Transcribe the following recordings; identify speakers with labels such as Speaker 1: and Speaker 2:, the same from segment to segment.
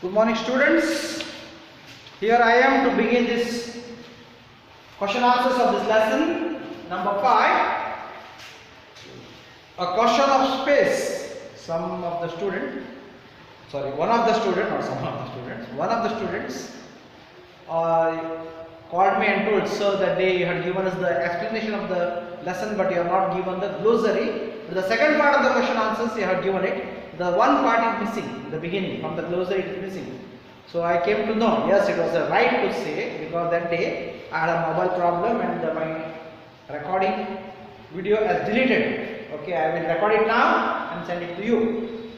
Speaker 1: Good morning, students. Here I am to begin this question answers of this lesson. Number 5. A question of space. One of the students, one of the students called me and told, sir, that they had given us the explanation of the lesson, but you have not given the glossary. The second part of the question answers, you have given it. The one part is missing, the beginning, from the glossary it is missing. So I came to know, yes, it was the right to say, because that day I had a mobile problem and my recording video is deleted. Okay, I will record it now and send it to you.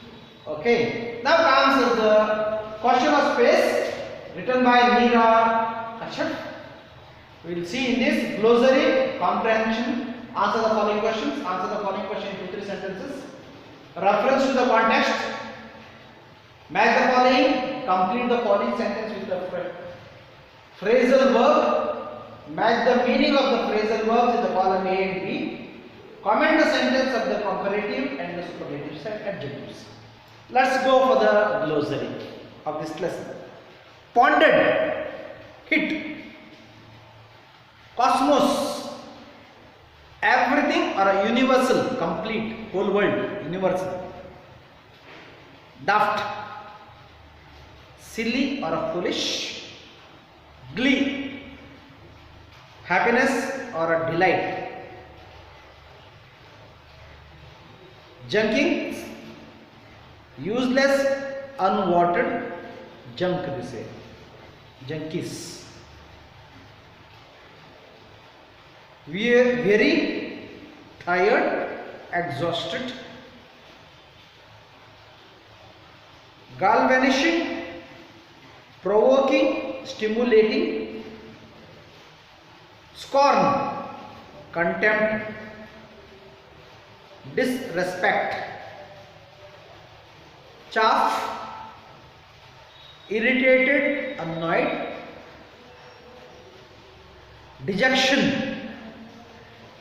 Speaker 1: Okay, now comes the question of space written by Neera Kashyap. We will see in this glossary, comprehension, answer the following questions, answer the following question in 2-3 sentences. Reference to the context, match the following, complete the following sentence with the phrasal verb, match the meaning of the phrasal verbs in the column A and B, comment the sentence of the comparative and the superlative adjectives. Let's go for the glossary of this lesson. Ponded, hit, cosmos, everything or a universal, complete, whole world, universal. Daft, silly or a foolish. Glee, happiness or a delight. Junking, useless, unwanted, junk they say, junkies. Weary, tired, exhausted. Galvanizing, provoking, stimulating. Scorn, contempt, disrespect. Chaff, irritated, annoyed. Dejection,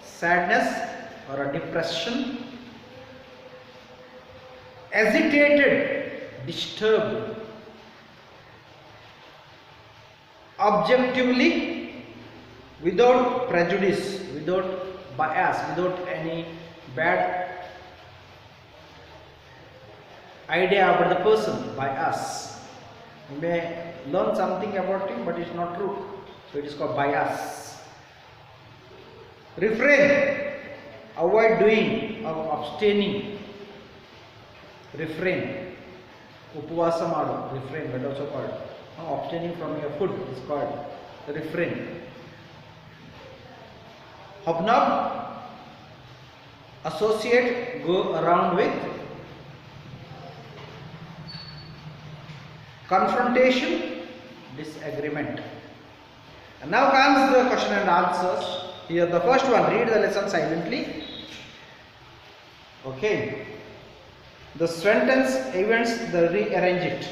Speaker 1: sadness or a depression. Agitated, disturbed. Objectively, without prejudice, without bias, without any bad idea about the person, bias. You may learn something about him, but it's not true. So it is called bias. Refrain, avoid doing or abstaining. Refrain, upavasa madu, refrain, that also called. Abstaining from your food is called refrain. Hobnob, associate, go around with. Confrontation, disagreement. And now comes the question and answers. Here the first one, read the lesson silently. Okay. The sentence events, rearrange it.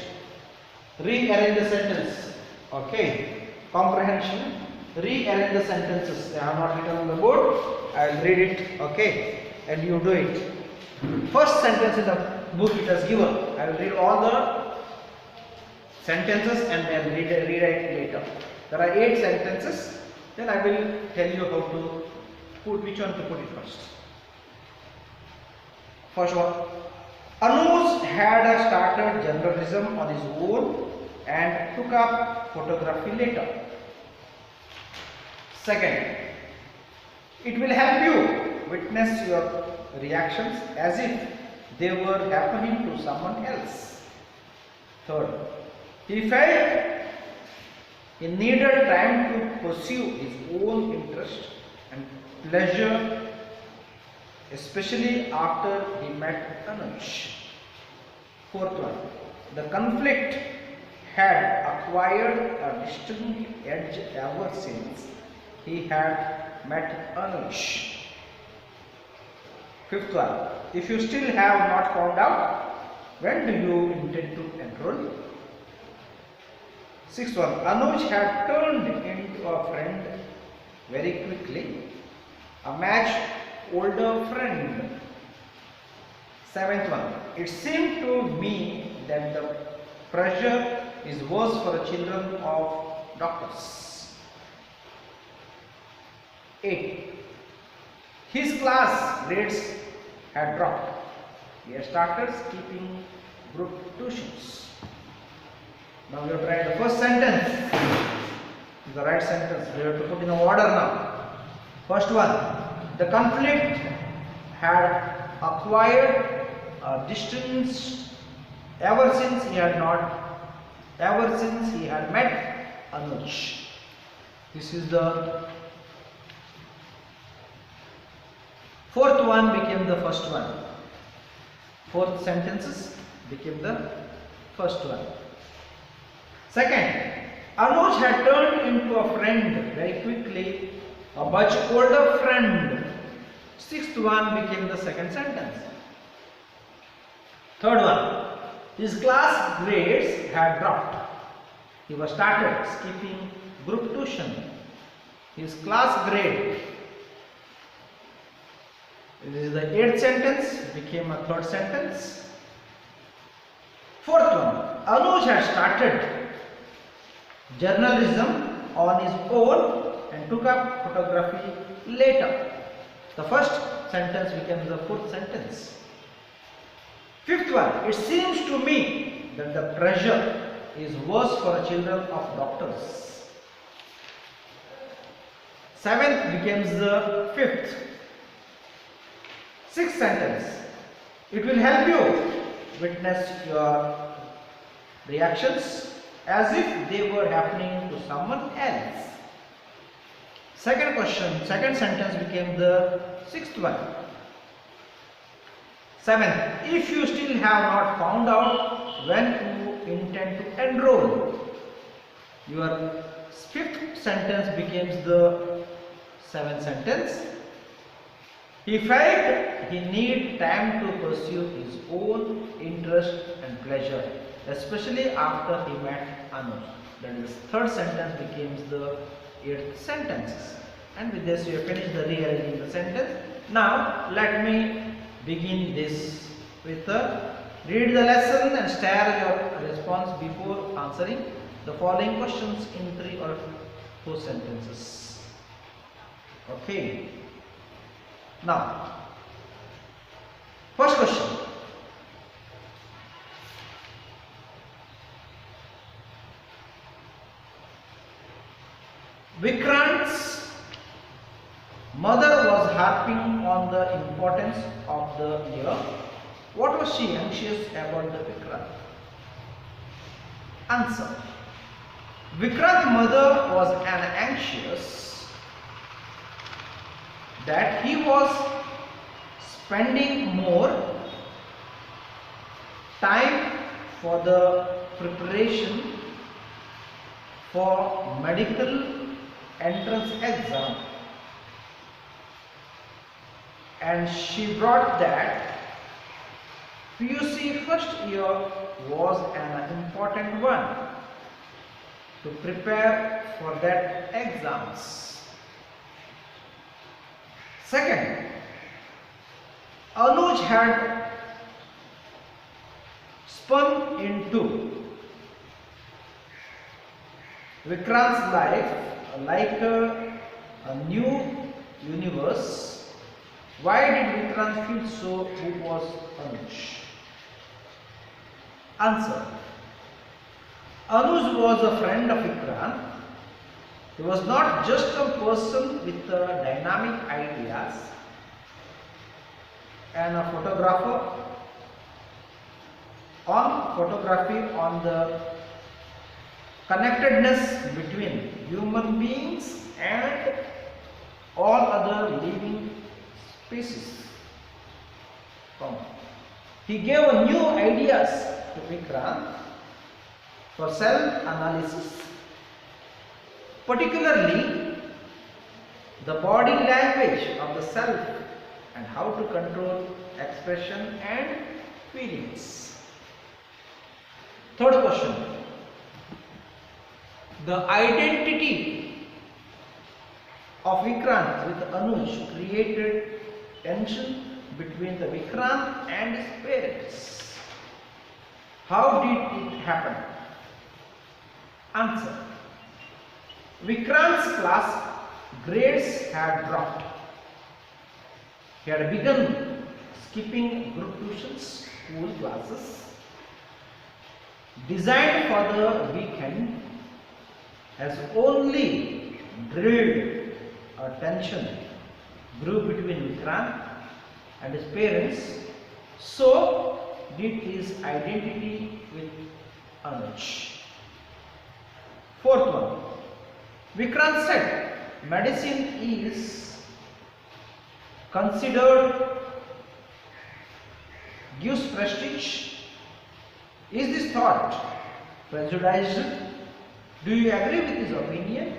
Speaker 1: Rearrange the sentence. Okay. Comprehension. Rearrange the sentences. They are not written on the board. I will read it. Okay. And you do it. First sentence in the book it has given. I will read all the sentences and then read it later. There are 8 sentences. Then I will tell you how to put, which one to put it first. First one. Anuj had started journalism on his own and took up photography later. Second, it will help you witness your reactions as if they were happening to someone else. Third, he felt he needed time to pursue his own interest and pleasure, especially after he met Anuj. Fourth one, the conflict had acquired a distinct edge ever since he had met Anuj. Fifth one, if you still have not found out, when do you intend to enroll? Sixth one, Anuj had turned into a friend very quickly, a much older friend. Seventh one, it seemed to me that the pressure is worse for the children of doctors. 8. His class grades had dropped. He had started skipping group tuitions. Now we have tried the first sentence. This is the right sentence. We have to put in order now. First one. The conflict had acquired a distance ever since he had met Anuj. This is the fourth one became the first one. Fourth sentences became the first one. Second, Anuj had turned into a friend very quickly, a much older friend. Sixth one became the second sentence. Third one, his class grades had dropped. He was started skipping group tuition. His class grade. This is the eighth sentence, became a third sentence. Fourth one, Anuj had started journalism on his own and took up photography later. The first sentence became the fourth sentence. Fifth one, it seems to me that the pressure is worse for the children of doctors. Seventh becomes the fifth. Sixth sentence, it will help you witness your reactions as if they were happening to someone else. Second question, second sentence became the sixth one. Seventh, if you still have not found out when you intend to enroll, your fifth sentence becomes the seventh sentence. He felt he needed time to pursue his own interest and pleasure, especially after he met Anuj. That is, third sentence becomes the eighth sentence. And with this we have finished the rearranging the sentence. Now let me begin this with read the lesson and share your response before answering the following questions in 3 or 4 sentences. Okay. Now, first question. Vikrant's mother was harping on the importance of the year. What was she anxious about the Vikrant? Answer. Vikrant's mother was anxious that he was spending more time for the preparation for medical entrance exam, and she brought that PUC first year was an important one to prepare for that exams. Second, Anuj had spun into Vikrant's life like a new universe. Why did Vikrant feel so? Who was Anuj? Answer. Anuj was a friend of Vikrant. He was not just a person with dynamic ideas and a photographer on photography on the connectedness between human beings and all other living species. He gave new ideas to Vikrant for self-analysis, particularly the body language of the self and how to control expression and feelings. Third question. The identity of Vikrant with Anuj created tension between the Vikrant and his parents. How did it happen? Answer. Vikrant's class grades had dropped. He had begun skipping group tuitions, school classes, designed for the weekend, has only drilled a tension grew between Vikrant and his parents. So did his identity with Anuj. Fourth one. Vikrant said medicine is considered gives prestige. Is this thought prejudiced? Do you agree with his opinion?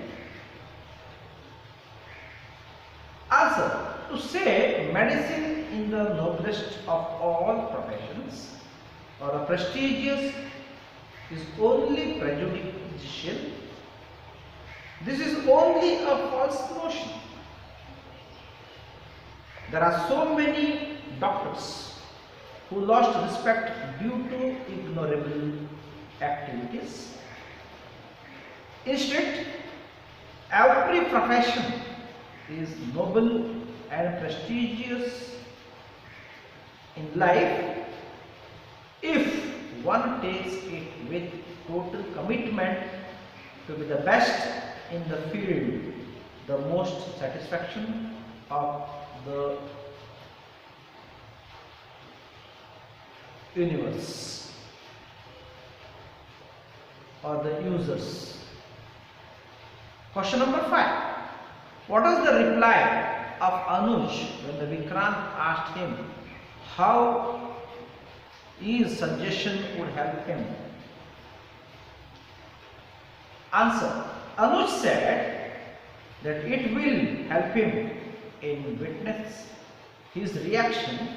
Speaker 1: Answer. To say medicine in the noblest of all professions or a prestigious is only prejudicial. This is only a false notion. There are so many doctors who lost respect due to ignorable activities. Instead, every profession is noble and prestigious in life if one takes it with total commitment to be the best in the field, the most satisfaction of the universe or the users. Question number 5. What was the reply of Anuj when the Vikrant asked him how his suggestion would help him? Answer. Anuj said that it will help him in witness his reaction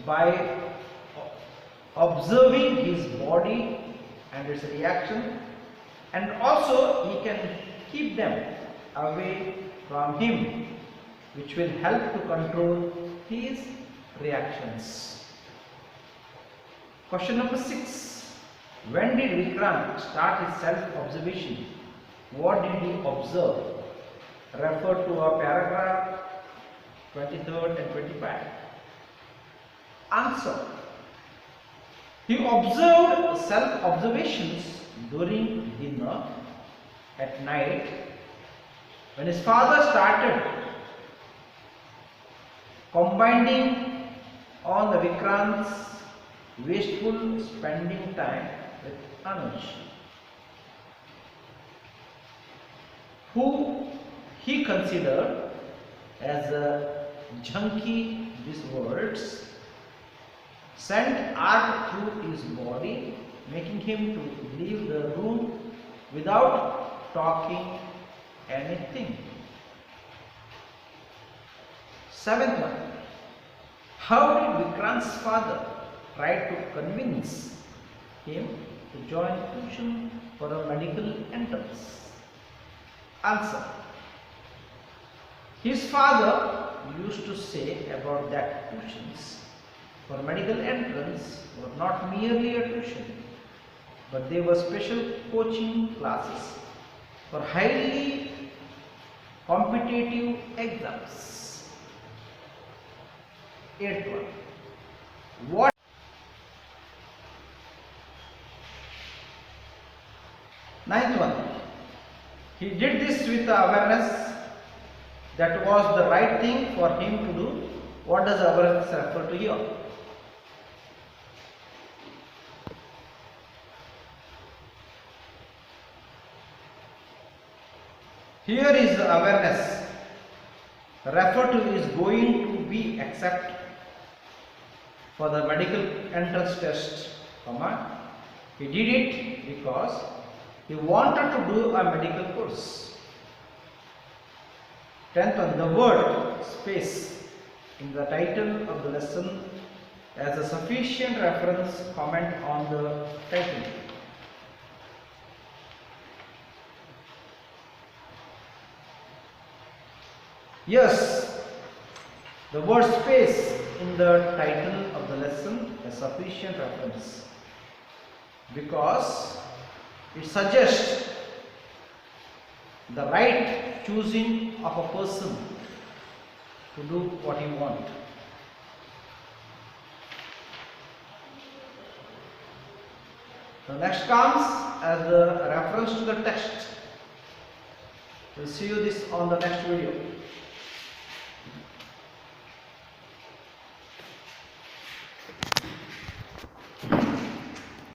Speaker 1: by observing his body and its reaction, and also he can keep them away from him, which will help to control his reactions. Question number 6. When did Vikrant start his self-observation? What did he observe? Refer to a paragraph 23rd and 25. Answer. He observed self-observations during dinner, at night, when his father started combining on the Vikrant's wasteful spending time with Anuj, who he considered as a junkie, these words, sent art through his body, making him to leave the room without talking anything. 7th one. How did Vikrant's father try to convince him to join tuition for a medical entrance? Answer. His father used to say about that tuitions for medical entrance were not merely a tuition, but they were special coaching classes for highly competitive exams. 8th one. What? 9th one. He did this with the awareness that was the right thing for him to do. What does awareness refer to here? Here is the awareness referred to is going to be accepted for the medical entrance test, he did it because he wanted to do a medical course. 10th one, the word space in the title of the lesson as a sufficient reference. Comment on the title. Yes, the word space in the title of the lesson is sufficient reference. because it suggests the right choosing of a person to do what he wants. The next comes as the reference to the text. We'll see you this on the next video.